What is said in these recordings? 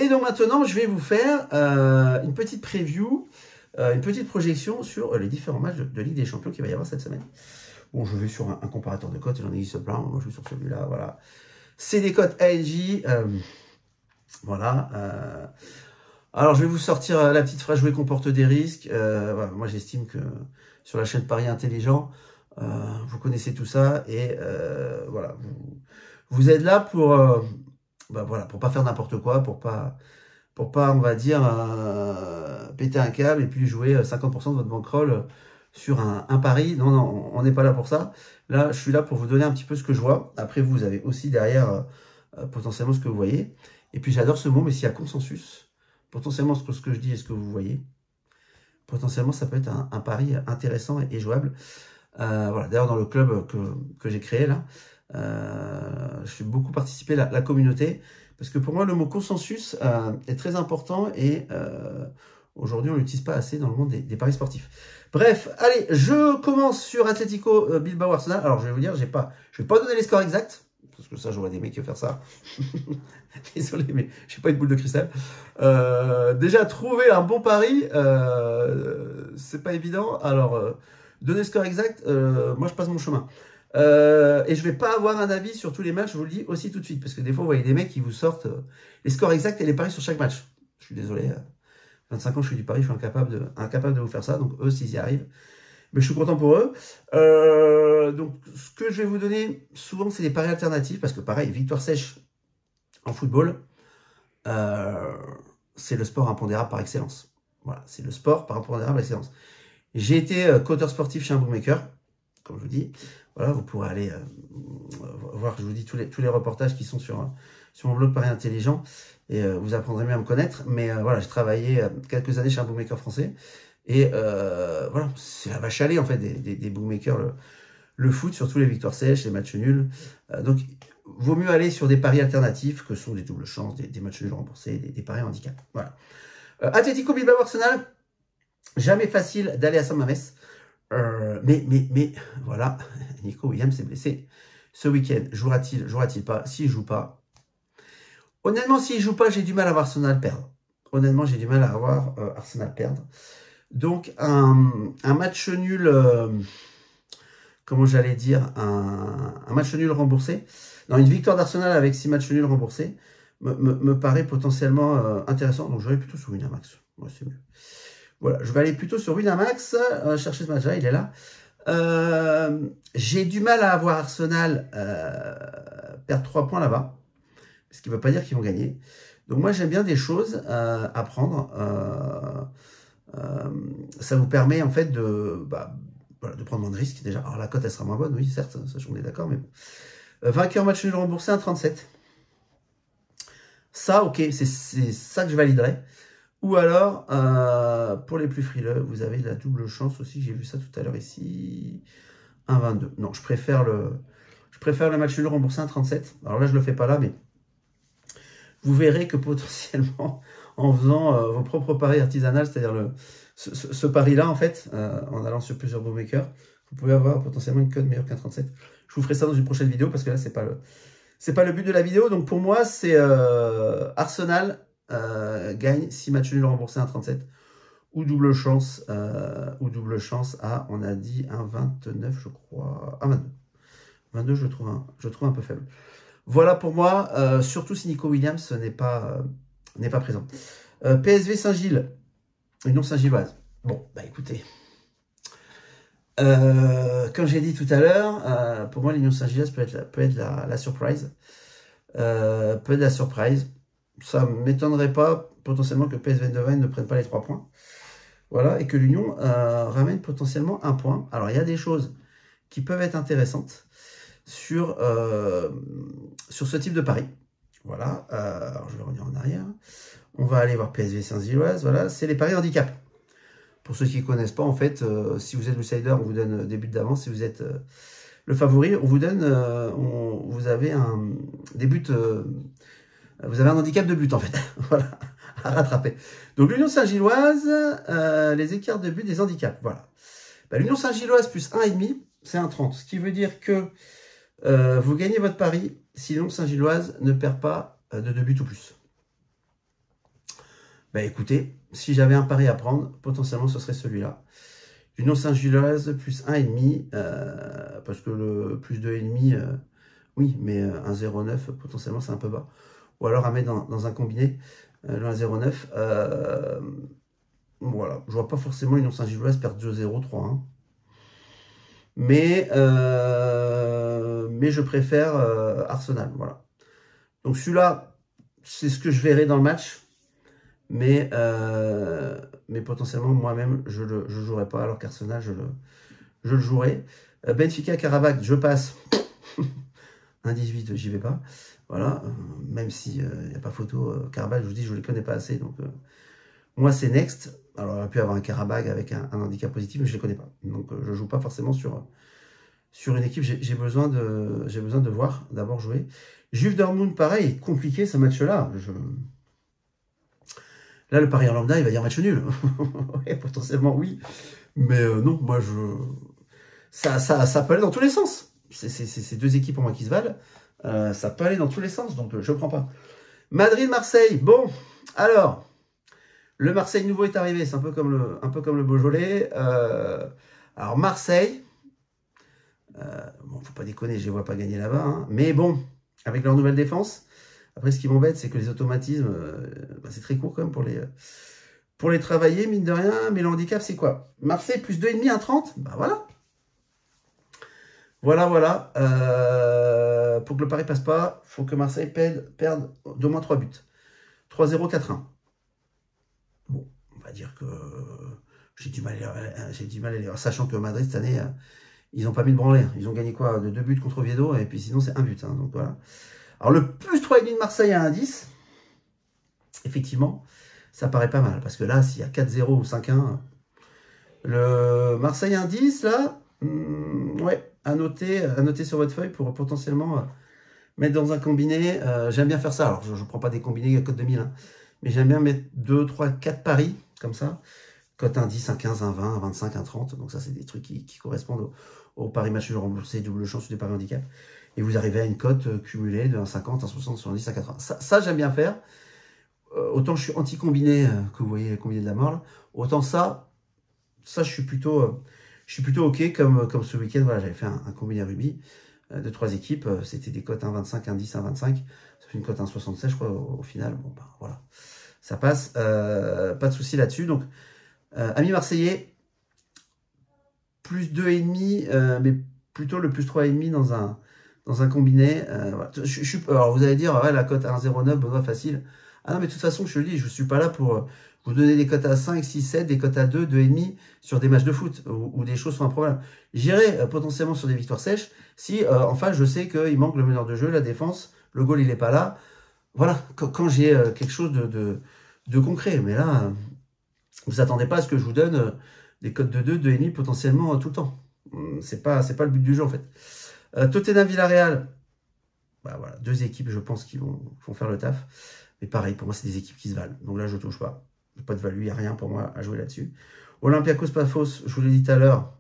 donc maintenant, je vais vous faire une petite preview, une petite projection sur les différents matchs de Ligue des Champions qu'il va y avoir cette semaine. Bon, je vais sur un comparateur de cotes, il en existe plein. Moi, je vais sur celui-là, voilà. C'est des cotes ALJ. Voilà. Alors, je vais vous sortir la petite phrase, jouer comporte des risques. Voilà, moi, j'estime que sur la chaîne Paris Intelligent, vous connaissez tout ça. Et voilà, vous êtes là pour, voilà, pour pas faire n'importe quoi, pour pas, on va dire, péter un câble et puis jouer 50% de votre bankroll sur un pari. Non, non, on n'est pas là pour ça. Là, je suis là pour vous donner un petit peu ce que je vois. Après, vous avez aussi derrière potentiellement ce que vous voyez. Et puis, j'adore ce mot, mais s'il y a consensus, potentiellement ce que je dis et ce que vous voyez, potentiellement, ça peut être un pari intéressant et jouable. Voilà. D'ailleurs, dans le club que j'ai créé, là, je suis beaucoup participé à la communauté. Parce que pour moi, le mot consensus est très important et aujourd'hui, on ne l'utilise pas assez dans le monde des paris sportifs. Bref, allez, je commence sur Atlético Bilbao Arsenal. Alors, je vais vous dire, je vais pas donner les scores exacts, parce que ça, j'aurais des mecs qui faire ça. Désolé, mais je n'ai pas une boule de cristal. Déjà, trouver un bon pari, c'est pas évident. Alors, donner le score exact, moi, je passe mon chemin. Et je vais pas avoir un avis sur tous les matchs, je vous le dis aussi tout de suite, parce que des fois, vous voyez des mecs qui vous sortent les scores exacts et les paris sur chaque match. Je suis désolé, 25 ans, je fais du pari, je suis incapable de vous faire ça, donc eux, s'ils y arrivent, mais je suis content pour eux. Donc, ce que je vais vous donner, souvent, c'est des paris alternatifs, parce que pareil, victoire sèche en football, c'est le sport impondérable par excellence. Voilà, c'est le sport par impondérable par excellence. J'ai été coteur sportif chez un bookmaker, comme je vous dis. Voilà, vous pourrez aller voir, je vous dis, tous les reportages qui sont sur mon blog Paris Intelligent, et vous apprendrez mieux à me connaître. Mais voilà, j'ai travaillé quelques années chez un bookmaker français, et voilà, c'est la vache à lait en fait des bookmakers, le foot, surtout les victoires sèches, les matchs nuls. Donc, vaut mieux aller sur des paris alternatifs que sont des doubles chances, des matchs nuls remboursés, des paris handicap. Voilà. Atlético Bilbao Arsenal, jamais facile d'aller à San Mamés. Mais voilà, Nico Williams s'est blessé ce week-end. Jouera-t-il pas? S'il ne joue pas, honnêtement, s'il ne joue pas, j'ai du mal à voir Arsenal perdre. Honnêtement, j'ai du mal à voir Arsenal perdre. Donc, un match nul, comment j'allais dire, un match nul remboursé. Non, une victoire d'Arsenal avec 6 matchs nuls remboursés me paraît potentiellement intéressant. Donc, j'aurais plutôt sur Winamax. Ouais, c'est mieux. Voilà, je vais aller plutôt sur Winamax, chercher ce match-là, il est là. J'ai du mal à avoir Arsenal perdre 3 points là-bas, ce qui ne veut pas dire qu'ils vont gagner. Donc moi, j'aime bien des choses à prendre. Ça vous permet en fait de prendre moins de risques déjà. Alors la cote, elle sera moins bonne, oui, certes, ça on est d'accord, mais bon. Vainqueur match nul remboursé, 1,37. Ça, ok, c'est ça que je validerai. Ou alors, pour les plus frileux, vous avez la double chance aussi. J'ai vu ça tout à l'heure ici. 1,22. Non, je préfère le match nul remboursé 1,37. Alors là, je ne le fais pas là, mais vous verrez que potentiellement, en faisant vos propres paris artisanales, c'est-à-dire ce pari-là, en fait, en allant sur plusieurs bookmakers, vous pouvez avoir potentiellement une cote meilleure qu'un 37. Je vous ferai ça dans une prochaine vidéo, parce que là, c'est pas le but de la vidéo. Donc pour moi, c'est Arsenal gagne 6 matchs nuls remboursés 1,37 ou double chance à, on a dit, 1,29 je crois, 1,22. 22 je trouve un peu faible. Voilà pour moi, surtout si Nico Williams n'est pas présent. PSV Saint-Gilles, Union Saint-Gilloise. Bon, bah écoutez, comme j'ai dit tout à l'heure, pour moi l'Union Saint-Gilloise peut être la surprise. Peut être la surprise. Ça ne m'étonnerait pas potentiellement que PSV Eindhoven ne prenne pas les 3 points. Voilà, et que l'Union ramène potentiellement 1 point. Alors, il y a des choses qui peuvent être intéressantes sur ce type de pari. Voilà, alors je vais revenir en arrière. On va aller voir PSV Saint-Gilloise. Voilà, c'est les paris handicap. Pour ceux qui ne connaissent pas, en fait, si vous êtes l'outsider, on vous donne des buts d'avance. Si vous êtes le favori, on vous donne, vous avez des buts... vous avez un handicap de but, en fait. Voilà, à rattraper. Donc, l'Union Saint-Gilloise, les écarts de but des handicaps. Voilà. Bah, l'Union Saint-Gilloise plus 1,5, c'est 1,30. Ce qui veut dire que vous gagnez votre pari si l'Union Saint-Gilloise ne perd pas de 2 buts ou plus. Bah écoutez, si j'avais un pari à prendre, potentiellement ce serait celui-là. L'Union Saint-Gilloise plus 1,5, parce que le plus 2,5, oui, mais 1,09, potentiellement c'est un peu bas. Ou alors à mettre dans un combiné, le 1,09. Voilà, je vois pas forcément l'Union Saint-Gilloise perdre 2-0, 3-1. Mais je préfère Arsenal, voilà. Donc celui-là, c'est ce que je verrai dans le match. Mais potentiellement, moi-même, je ne jouerai pas, alors qu'Arsenal, je le jouerai. Benfica, Karabakh, je passe. 1,18, j'y vais pas. Voilà, même s'il n'y a pas photo, Karabakh, je vous dis, je ne les connais pas assez. Donc, moi, c'est Next. Alors, il aurait pu avoir un Karabakh avec un handicap positif, mais je ne les connais pas. Donc, je ne joue pas forcément sur une équipe. J'ai besoin de voir, d'abord jouer. Juve Dortmund, pareil, compliqué ce match-là. Là, le pari en lambda, il va dire match nul. Ouais, potentiellement, oui. Mais non, moi, ça peut aller dans tous les sens. C'est deux équipes pour moi qui se valent. Ça peut aller dans tous les sens, donc je ne prends pas. Madrid-Marseille. Bon, alors, le Marseille nouveau est arrivé. C'est un peu comme le Beaujolais. Alors, Marseille. Bon, faut pas déconner, je les vois pas gagner là-bas. Hein. Mais bon, avec leur nouvelle défense. Après, ce qui m'embête, c'est que les automatismes, c'est très court quand même pour les travailler, mine de rien. Mais le handicap, c'est quoi? Marseille plus 2,5, 1,30. Bah voilà. Voilà. Pour que le pari passe pas, il faut que Marseille perde d'au moins 3 buts. 3-0, 4-1. Bon, on va dire que j'ai du mal à les voir. Sachant que Madrid, cette année, ils n'ont pas mis de branler. Ils ont gagné quoi? De 2 buts contre Oviedo, et puis sinon, c'est 1 but. Hein, donc voilà. Alors, le plus 3,5 de Marseille à 1,10, effectivement, ça paraît pas mal. Parce que là, s'il y a 4-0 ou 5-1, le Marseille 1,10, là, ouais, à noter sur votre feuille pour potentiellement mettre dans un combiné. J'aime bien faire ça. Alors, je ne prends pas des combinés à cote 2000, hein, mais j'aime bien mettre 2, 3, 4 paris, comme ça. Cote 1,10, 1,15, 1,20, 1,25, 1,30. Donc ça, c'est des trucs qui correspondent au pari match nul remboursé, double chance ou des paris handicap. Et vous arrivez à une cote cumulée de 1,50, 1,60, 1,70, 1,80. Ça j'aime bien faire. Autant je suis anti-combiné, que vous voyez le combiné de la mort, là. Autant ça je suis plutôt OK, comme ce week-end, voilà, j'avais fait un combiné rugby de 3 équipes. C'était des cotes 1,25, 1,10, 1,25. Ça fait une cote 1,76, je crois, au final. Bon, bah voilà. Ça passe. Pas de souci là-dessus. Donc, amis marseillais, plus 2,5, mais plutôt le plus 3,5 dans un combiné. Voilà. Alors, vous allez dire, ouais, la cote à 1,09, Benoît, facile. Ah non, mais de toute façon, je le dis, je ne suis pas là pour vous donner des cotes à 5, 6, 7, des cotes à 2, 2,5 sur des matchs de foot où des choses sont improbables. J'irai potentiellement sur des victoires sèches si, enfin, je sais qu'il manque le meneur de jeu, la défense, le goal, il n'est pas là. Voilà, quand j'ai quelque chose de concret. Mais là, vous attendez pas à ce que je vous donne des cotes de 2, 2,5 potentiellement tout le temps. C'est pas le but du jeu, en fait. Tottenham-Villarreal. Bah voilà, 2 équipes, je pense, qui vont faire le taf. Mais pareil, pour moi, c'est des équipes qui se valent. Donc là, je ne touche pas. Pas de value, il n'y a rien pour moi à jouer là-dessus. Olympiakos-Paphos, je vous l'ai dit tout à l'heure,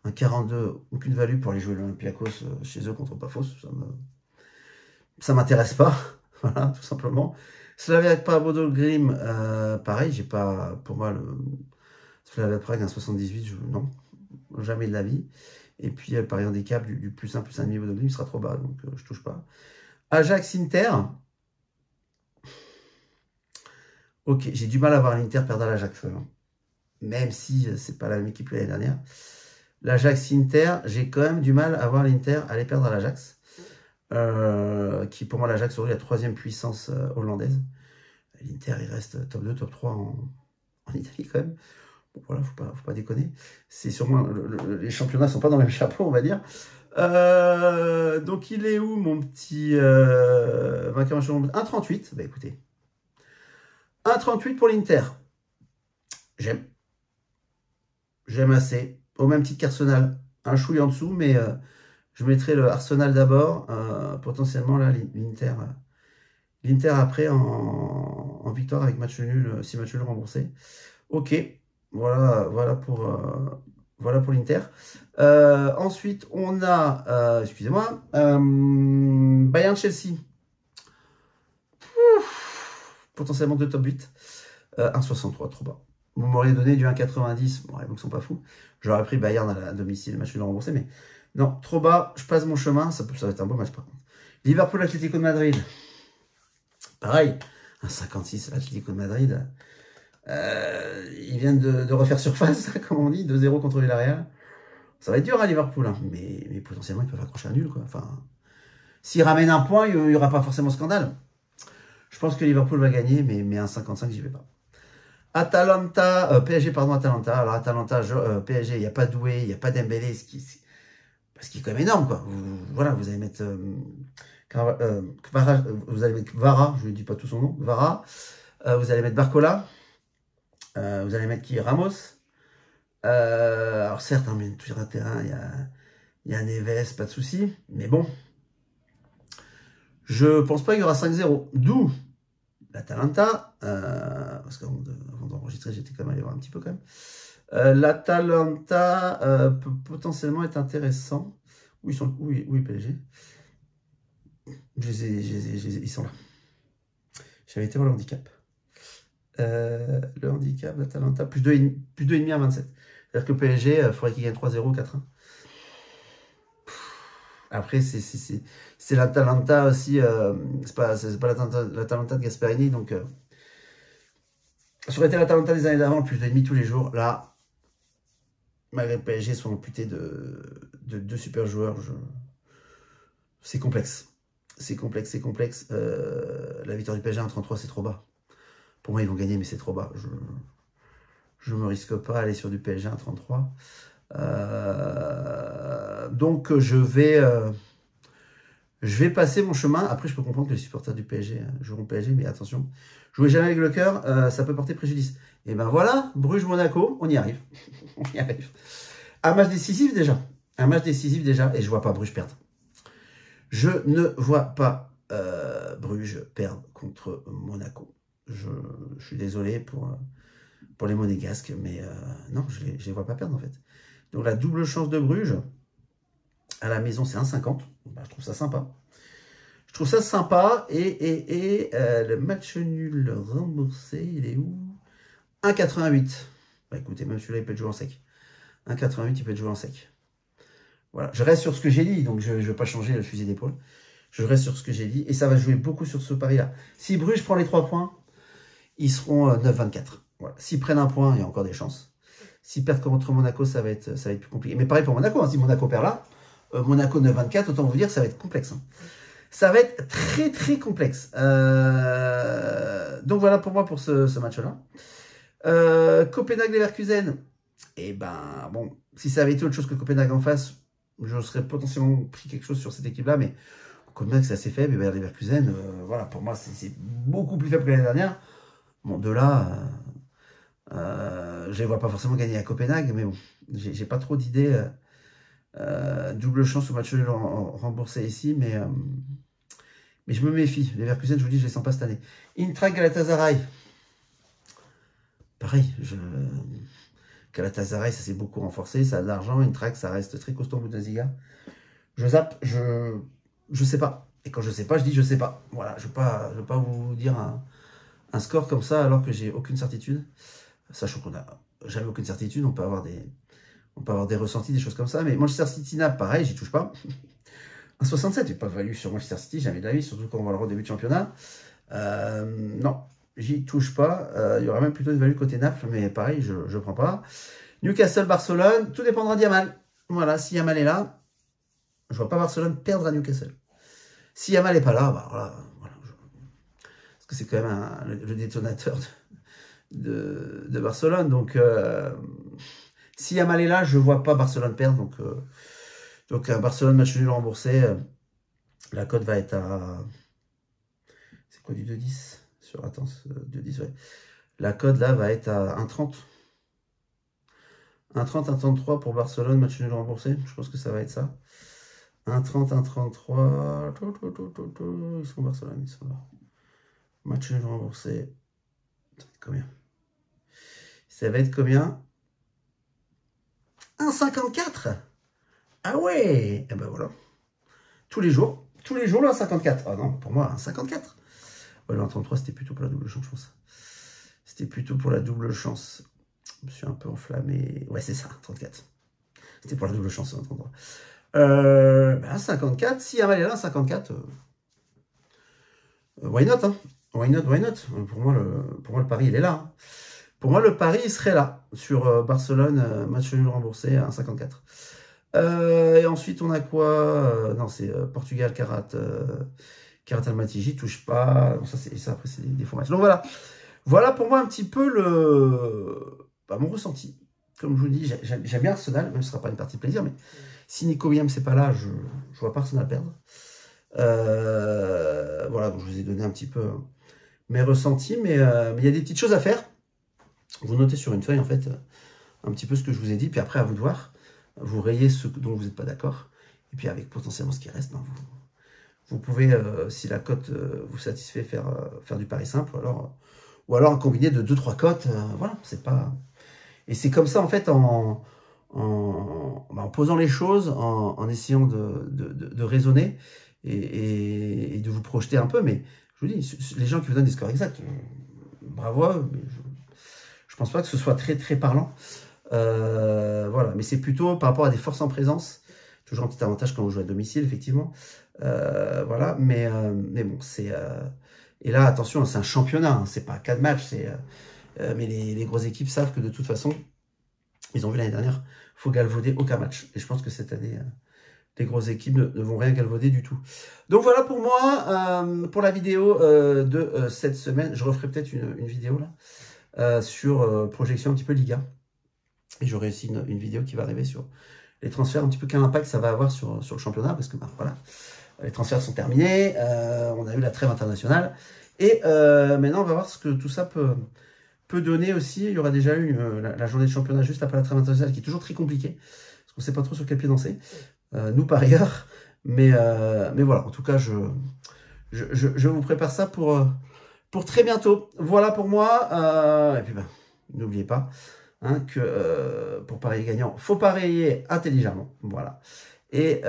un 42, aucune value pour aller jouer l'Olympiakos chez eux contre Paphos. Ça m'intéresse pas. Voilà, tout simplement. Slavia Prague Grim, pareil, j'ai pas, pour moi, le Slavia Prague, un 78, non, jamais de la vie. Et puis, le pari handicap du plus 1, plus 1,5 Bodo Grim sera trop bas, donc je touche pas. Ajax-Inter. Ok, j'ai du mal à voir l'Inter perdre à l'Ajax, même si c'est pas la même équipe que l'année dernière. L'Ajax-Inter, j'ai quand même du mal à voir l'Inter aller perdre à l'Ajax, qui pour moi l'Ajax aurait la 3e puissance hollandaise. L'Inter, il reste top 2, top 3 en Italie quand même. Bon, voilà, faut pas déconner. C'est sûrement les championnats sont pas dans le même chapeau, on va dire. Donc il est où mon petit vainqueur 1,38. Bah écoutez. 1,38 pour l'Inter. J'aime. J'aime assez. Au même titre qu'Arsenal. Un chouille en dessous, mais je mettrai le Arsenal d'abord. Potentiellement, là, l'Inter. L'Inter après en victoire avec match nul, 6 matchs nuls remboursés. Ok. Voilà pour l'Inter. Ensuite, on a, excusez-moi, Bayern-Chelsea. Potentiellement 2 top 8. 1,63, trop bas. Vous m'auriez donné du 1,90, bon, ils sont pas fous. J'aurais pris Bayern à domicile, le match nul remboursé, mais non, trop bas, je passe mon chemin, ça va être un beau match par contre. Liverpool, Atlético de Madrid. Pareil, 1,56, l'Atlético de Madrid. Ils viennent de refaire surface, comme on dit, 2-0 contre Villarreal. Ça va être dur à Liverpool, hein, mais potentiellement ils peuvent accrocher un nul, quoi. Enfin, s'ils ramènent un point, il n'y aura pas forcément scandale. Je pense que Liverpool va gagner, mais 1,55, j'y vais pas. Atalanta, PSG, pardon, Atalanta. Alors, Atalanta, PSG, il n'y a pas Doué, il n'y a pas Dembélé, ce qui est quand même énorme, quoi. Voilà, vous allez mettre vous allez mettre Vara, je ne dis pas tout son nom, Vara. Vous allez mettre Barcola. Vous allez mettre qui? Ramos. Alors, certes, hein, mais sur un terrain, il y a Neves, pas de souci. Mais bon, je pense pas qu'il y aura 5-0. D'où l'Atalanta, parce qu'avant d'enregistrer, j'étais quand même allé voir un petit peu quand même. L'Atalanta peut potentiellement être intéressant. Où ils sont? Oui, PSG. Ils sont là. J'avais été voir le handicap. Le handicap d'Atalanta, plus 2,5 à 27. C'est-à-dire que le PSG, il faudrait qu'il gagne 3-0, 4-1. Après, c'est l'Atalanta aussi, c'est pas l'Atalanta de Gasperini, donc ça aurait été l'Atalanta des années d'avant, plus de demi tous les jours. Là, malgré le PSG sont amputés de deux super joueurs, c'est complexe. C'est complexe. La victoire du PSG à 1,33, c'est trop bas. Pour moi, ils vont gagner, mais c'est trop bas. Je ne me risque pas à aller sur du PSG à 1,33. Donc je vais passer mon chemin. Après, je peux comprendre que les supporters du PSG joueront PSG, mais attention, jouez jamais avec le cœur, ça peut porter préjudice. Et ben voilà, Bruges-Monaco, on y arrive. On y arrive. Un match décisif déjà. Et je vois pas Bruges perdre. Je ne vois pas Bruges perdre contre Monaco. Je suis désolé pour les Monégasques, mais non, je les vois pas perdre en fait. Donc la double chance de Bruges, à la maison, c'est 1,50. Bah, je trouve ça sympa. Et le match nul remboursé, il est où? 1,88. Bah, écoutez, même celui-là, il peut être joué en sec. 1,88, il peut être joué en sec. Voilà, je reste sur ce que j'ai dit, donc je ne vais pas changer le fusil d'épaule. Je reste sur ce que j'ai dit, et ça va jouer beaucoup sur ce pari-là. Si Bruges prend les 3 points, ils seront 9,24. Voilà. S'ils prennent un point, il y a encore des chances. S'ils perdent contre Monaco, ça va être plus compliqué. Mais pareil pour Monaco, hein. Si Monaco perd là, Monaco 9,24, autant vous dire, ça va être complexe. Hein. Ça va être très très complexe. Donc voilà pour moi pour ce match-là. Copenhague-Leverkusen. Et ben bon, si ça avait été autre chose que Copenhague en face, je serais potentiellement pris quelque chose sur cette équipe-là. Mais Copenhague, c'est assez faible. Et ben Leverkusen, voilà, pour moi, c'est beaucoup plus faible que l'année dernière. Bon, de là, je ne les vois pas forcément gagner à Copenhague, mais bon, j'ai pas trop d'idées. Double chance au match nul remboursé ici, mais je me méfie. Les Leverkusen, je vous dis, je les sens pas cette année. Eintracht Galatasaray. Pareil, Galatasaray, ça s'est beaucoup renforcé, ça a de l'argent. Eintracht, ça reste très costaud en Bundesliga. Je zappe, je sais pas. Et quand je sais pas, je dis je sais pas. Voilà, je veux pas vous dire un score comme ça alors que j'ai aucune certitude. Sachant qu'on n'a jamais aucune certitude, on peut avoir des ressentis, des choses comme ça. Mais Manchester City, Naples, pareil, j'y touche pas. 1,67, j'ai pas valu sur Manchester City, jamais de la vie, surtout quand on va le voir au début de championnat. Non, j'y touche pas. Il y aura même plutôt une value côté Naples, mais pareil, je prends pas. Newcastle, Barcelone, tout dépendra de Yamal. Voilà, si Yamal est là, je vois pas Barcelone perdre à Newcastle. Si Yamal n'est pas là, bah voilà. Parce que c'est quand même le détonateur de Barcelone. Donc, si Yamal est là, je ne vois pas Barcelone perdre. Donc Barcelone, match nul remboursé. La cote va être à... C'est quoi du 2,10 sur attends, 2,10, ouais. La cote là va être à 1,30. 1,30, 1,33 pour Barcelone, match nul remboursé. Je pense que ça va être ça. 1,30, 1,33. Ils sont Barcelone, ils sont là. Match nul remboursé. Ça va être combien? Ça va être combien? 1,54. Ah ouais. Et ben voilà. Tous les jours, là, 54. Ah non, pour moi, 1,54. Ouais, le 1,33, c'était plutôt pour la double chance, je pense. C'était plutôt pour la double chance. Je me suis un peu enflammé. Ouais, c'est ça, 34. C'était pour la double chance, à un endroit. 54, si Yamal est là, 54, why not, hein? Why not, why not? Pour moi, le pari, il est là. Hein. Pour moi, le pari, il serait là, sur Barcelone, match nul remboursé à 1,54. Et ensuite, on a quoi? Non, c'est Portugal, Carat Almaty, j'y touche pas. Bon, ça, après, c'est des faux matchs. Donc voilà. Voilà pour moi un petit peu mon ressenti. Comme je vous dis, j'aime bien Arsenal, même si ce ne sera pas une partie de plaisir, mais si Nico Williams n'est pas là, je ne vois pas Arsenal perdre. Voilà, donc je vous ai donné un petit peu mes ressentis, mais il y a des petites choses à faire. Vous notez sur une feuille, en fait, un petit peu ce que je vous ai dit, puis après, à vous de voir. Vous rayez ce dont vous n'êtes pas d'accord, et puis avec potentiellement ce qui reste, non, vous pouvez, si la cote vous satisfait, faire du pari simple, ou alors un combiné de 2-3 cotes, voilà, c'est pas... Et c'est comme ça, en fait, en posant les choses, en essayant de raisonner et de vous projeter un peu, mais je vous dis, les gens qui vous donnent des scores exacts, bravo à eux, mais je pense pas que ce soit très, très parlant. Voilà, mais c'est plutôt par rapport à des forces en présence, toujours un petit avantage quand on joue à domicile, effectivement. Voilà, mais bon, c'est... et là, attention, c'est un championnat, hein, c'est pas 4 matchs, mais les grosses équipes savent que de toute façon, ils ont vu l'année dernière, il faut galvauder aucun match. Et je pense que cette année, les grosses équipes ne vont rien galvauder du tout. Donc voilà pour moi, pour la vidéo de cette semaine. Je referai peut-être une vidéo là, sur projection un petit peu Liga. Et j'aurai aussi une vidéo qui va arriver sur les transferts, un petit peu quel impact ça va avoir sur le championnat, parce que voilà, les transferts sont terminés, on a eu la trêve internationale, et maintenant on va voir ce que tout ça peut donner aussi. Il y aura déjà eu la journée de championnat juste après la trêve internationale, qui est toujours très compliquée, parce qu'on ne sait pas trop sur quel pied danser, nous par ailleurs, mais voilà, en tout cas, je vous prépare ça pour très bientôt. Voilà pour moi, et puis n'oubliez pas, hein, que pour parier gagnant, faut parier intelligemment, voilà. Et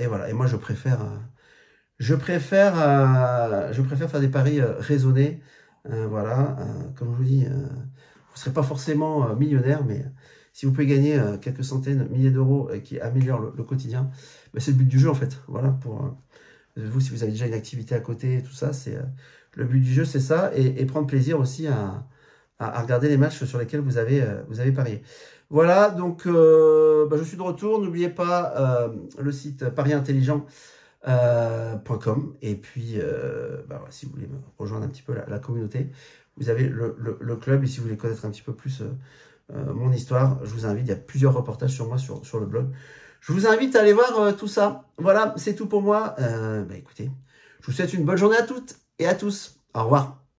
voilà. Et moi, je préfère faire des paris raisonnés, voilà. Comme je vous dis, vous ne serez pas forcément millionnaire, mais si vous pouvez gagner quelques centaines, milliers d'euros qui améliorent le quotidien, ben, c'est le but du jeu en fait. Voilà, pour vous, si vous avez déjà une activité à côté, et tout ça, c'est le but du jeu, c'est ça, et prendre plaisir aussi à regarder les matchs sur lesquels vous avez parié. Voilà, donc je suis de retour. N'oubliez pas le site pariintelligent.com. Et puis, voilà, si vous voulez rejoindre un petit peu la communauté, vous avez le club. Et si vous voulez connaître un petit peu plus mon histoire, je vous invite. Il y a plusieurs reportages sur moi sur le blog. Je vous invite à aller voir tout ça. Voilà, c'est tout pour moi. Écoutez, je vous souhaite une bonne journée à toutes et à tous. Au revoir.